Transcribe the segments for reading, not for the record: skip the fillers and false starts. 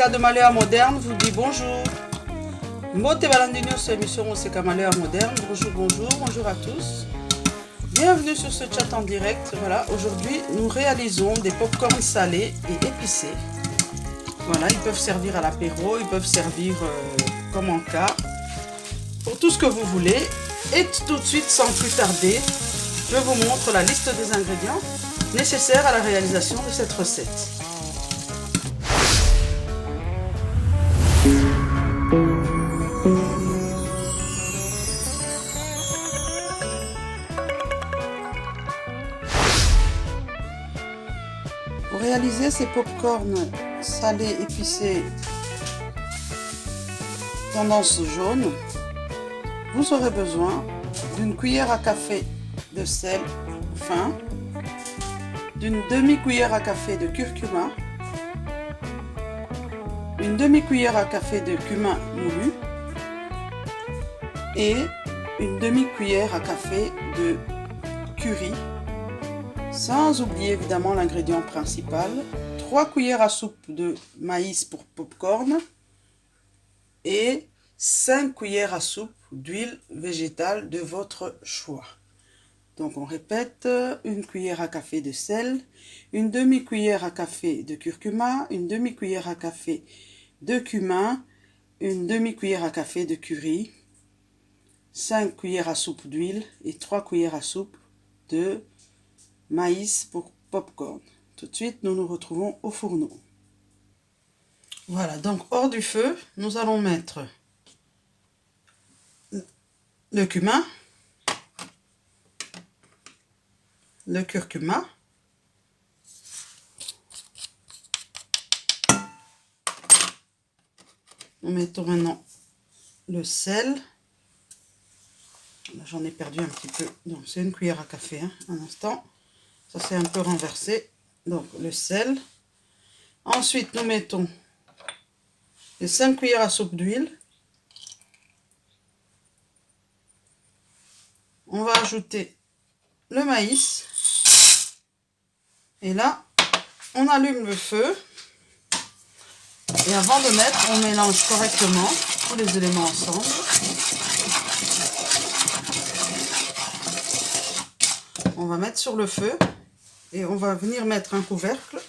Oseka de Malheur Moderne vous dit bonjour. Mote Balandino, c'est l'émission Oseka Malheur Moderne. Bonjour, bonjour, bonjour à tous. Bienvenue sur ce chat en direct. Voilà, aujourd'hui nous réalisons des pop-corn salés et épicés. Voilà, ils peuvent servir à l'apéro, ils peuvent servir comme en cas, pour tout ce que vous voulez. Et tout de suite, sans plus tarder, je vous montre la liste des ingrédients nécessaires à la réalisation de cette recette. Pour réaliser ces pop-corn salés épicés tendance jaune, vous aurez besoin d'une cuillère à café de sel fin, d'une demi-cuillère à café de curcuma, une demi-cuillère à café de cumin moulu et une demi-cuillère à café de curry, sans oublier évidemment l'ingrédient principal, 3 cuillères à soupe de maïs pour popcorn et 5 cuillères à soupe d'huile végétale de votre choix. Donc on répète, une cuillère à café de sel, une demi-cuillère à café de curcuma, une demi-cuillère à café de cumin, une demi-cuillère à café de curry, 5 cuillères à soupe d'huile et 3 cuillères à soupe de maïs pour popcorn. Tout de suite, nous nous retrouvons au fourneau. Voilà, donc hors du feu, nous allons mettre le cumin, le curcuma, nous mettons maintenant le sel. J'en ai perdu un petit peu, donc c'est une cuillère à café, hein, un instant, ça s'est un peu renversé. Donc le sel, ensuite nous mettons les 5 cuillères à soupe d'huile. On va ajouter le maïs. Et là, on allume le feu. Et avant de mettre, on mélange correctement tous les éléments ensemble. On va mettre sur le feu. Et on va venir mettre un couvercle.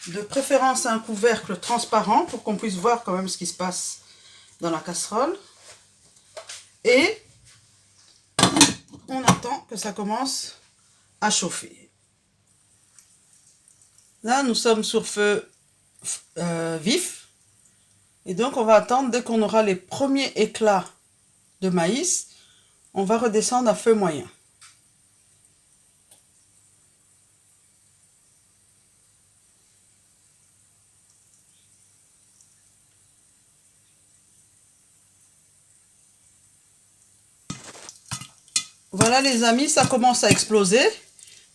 De préférence un couvercle transparent pour qu'on puisse voir quand même ce qui se passe dans la casserole. Et on attend que ça commence à chauffer. Là, nous sommes sur feu vif. Et donc, on va attendre dès qu'on aura les premiers éclats de maïs. On va redescendre à feu moyen. Voilà les amis, ça commence à exploser.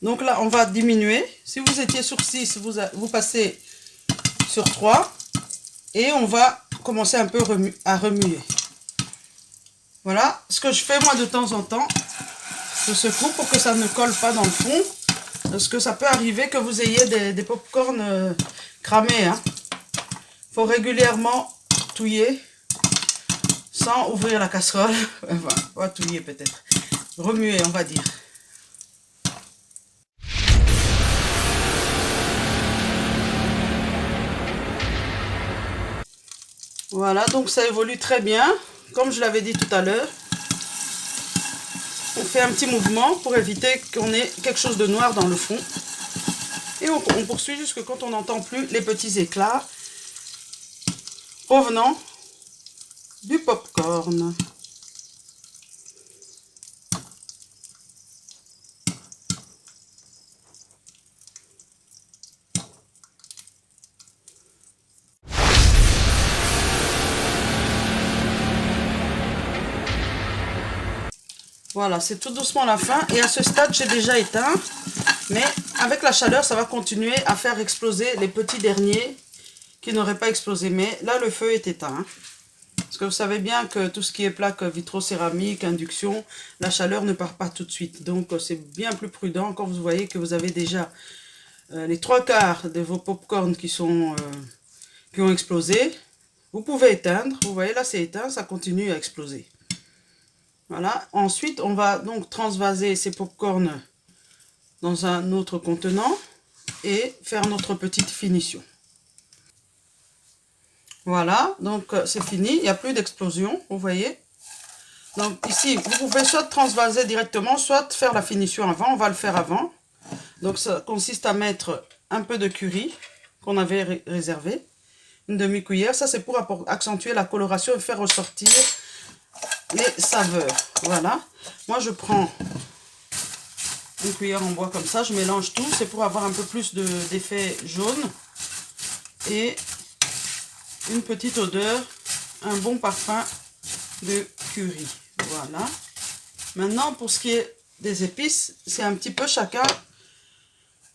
Donc là, on va diminuer. Si vous étiez sur 6, vous passez sur 3. Et on va commencer un peu à remuer. Voilà, ce que je fais moi de temps en temps. Je secoue pour que ça ne colle pas dans le fond. Parce que ça peut arriver que vous ayez des pop-corn cramés. Hein. Faut régulièrement touiller sans ouvrir la casserole. Enfin, pas touiller peut-être. Remuer, on va dire. Voilà, donc ça évolue très bien. Comme je l'avais dit tout à l'heure, on fait un petit mouvement pour éviter qu'on ait quelque chose de noir dans le fond. Et on poursuit jusque quand on n'entend plus les petits éclats provenant du popcorn. Voilà, c'est tout doucement la fin. Et à ce stade, j'ai déjà éteint. Mais avec la chaleur, ça va continuer à faire exploser les petits derniers qui n'auraient pas explosé. Mais là, le feu est éteint. Hein. Parce que vous savez bien que tout ce qui est plaque vitrocéramique, induction, la chaleur ne part pas tout de suite. Donc, c'est bien plus prudent quand vous voyez que vous avez déjà les 3/4 de vos pop-corn qui ont explosé, vous pouvez éteindre. Vous voyez là, c'est éteint, ça continue à exploser. Voilà. Ensuite, on va donc transvaser ces pop-corn dans un autre contenant et faire notre petite finition. Voilà, donc c'est fini, il n'y a plus d'explosion, vous voyez. Donc ici, vous pouvez soit transvaser directement, soit faire la finition avant. On va le faire avant. Donc ça consiste à mettre un peu de curry qu'on avait réservé, une demi-cuillère. Ça c'est pour accentuer la coloration et faire ressortir les saveurs. Voilà. Moi je prends une cuillère en bois comme ça, je mélange tout. C'est pour avoir un peu plus d'effet jaune et une petite odeur, un bon parfum de curry. Voilà. Maintenant, pour ce qui est des épices, c'est un petit peu chacun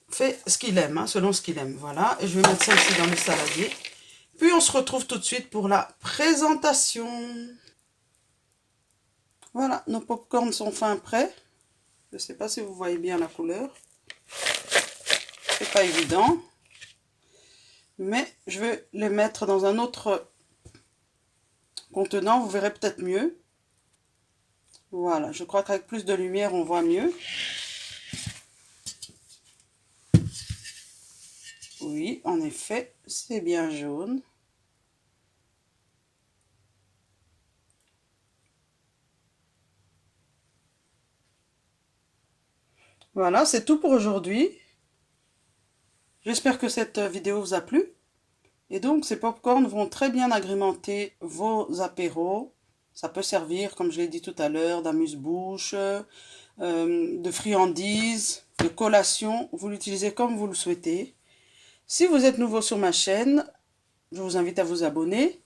fait ce qu'il aime, hein, selon ce qu'il aime. Voilà. Et je vais mettre ça ici dans le saladier. Puis, on se retrouve tout de suite pour la présentation. Voilà, nos pop-corn sont fin prêts. Je ne sais pas si vous voyez bien la couleur. C'est pas évident. Mais je vais les mettre dans un autre contenant. Vous verrez peut-être mieux. Voilà, je crois qu'avec plus de lumière, on voit mieux. Oui, en effet, c'est bien jaune. Voilà, c'est tout pour aujourd'hui. J'espère que cette vidéo vous a plu. Et donc, ces pop-corn vont très bien agrémenter vos apéros. Ça peut servir, comme je l'ai dit tout à l'heure, d'amuse-bouche, de friandises, de collation. Vous l'utilisez comme vous le souhaitez. Si vous êtes nouveau sur ma chaîne, je vous invite à vous abonner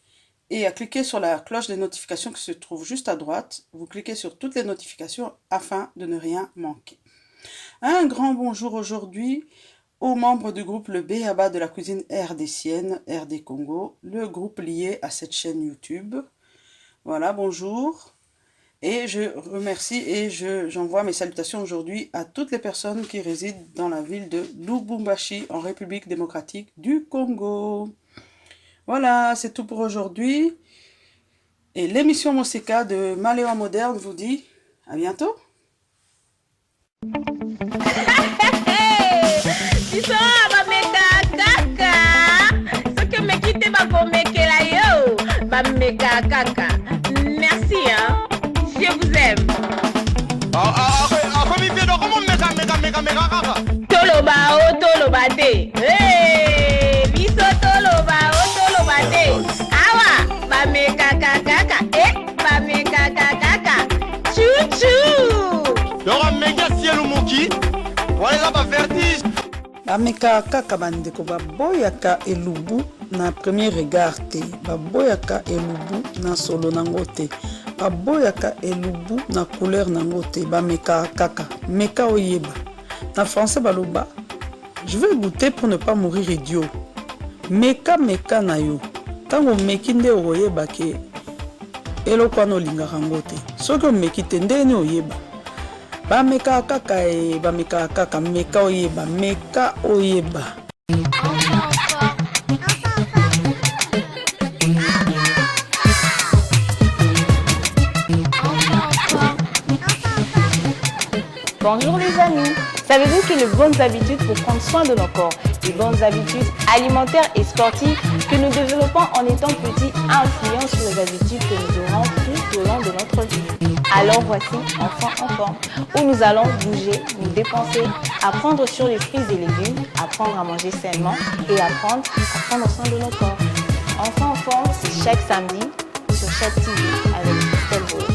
et à cliquer sur la cloche des notifications qui se trouve juste à droite. Vous cliquez sur toutes les notifications afin de ne rien manquer. Un grand bonjour aujourd'hui aux membres du groupe Le B.A.B.A. de la cuisine RDCienne, RD Congo, le groupe lié à cette chaîne YouTube. Voilà, bonjour. Et je remercie et j'envoie mes salutations aujourd'hui à toutes les personnes qui résident dans la ville de Lubumbashi, en République démocratique du Congo. Voilà, c'est tout pour aujourd'hui. Et l'émission Moseka de Maléwa Moderne vous dit à bientôt. Merci, hein. Je vous aime. Toloba o toloba te. Biso toloba o toloba te. Awa, ba meka kaka. Ba meka kaka. Chouchou. Dora meka cielo moki. Voilà ba vertige. Bameka kaka bandeko baboyaka elubu na premier regard te, baboyaka elubu na solo nango te, baboyaka elubu na couleur nango te, bameka kaka, meka oyeba. Na français baloba, je vais goûter pour ne pas mourir idiot. Meka na yo, tango meki nde oyeba ke eloko wana olingaka yango te. Soki omeki te ndeni oyeba. Bameka kaka bameka kaka, meka oyeba, meka oyeba. Bonjour les amis. Savez-vous que les bonnes habitudes pour prendre soin de nos corps, les bonnes habitudes alimentaires et sportives que nous développons en étant petits influencent sur les habitudes que nous aurons tout au long de notre vie. Alors voici Enfants en forme, où nous allons bouger, nous dépenser, apprendre sur les fruits et légumes, apprendre à manger sainement et apprendre à prendre soin de nos corps. Enfants en forme, c'est chaque samedi sur chaque TV avec Christelle Beau.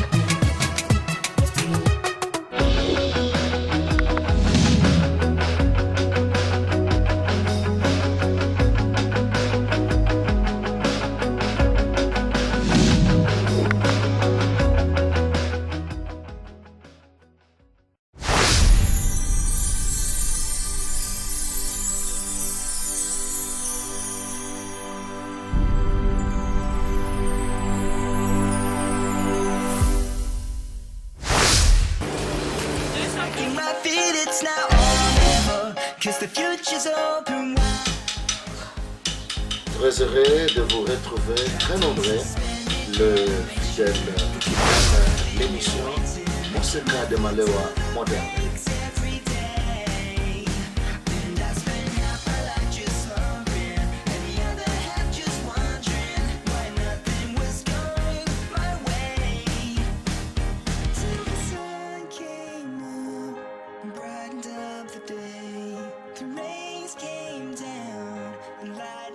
Très heureux de vous retrouver, très nombreux, le fidèle l'émission Monseka de Malewa moderne.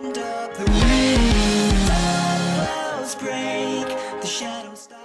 Up the rain, clouds break, the shadows start.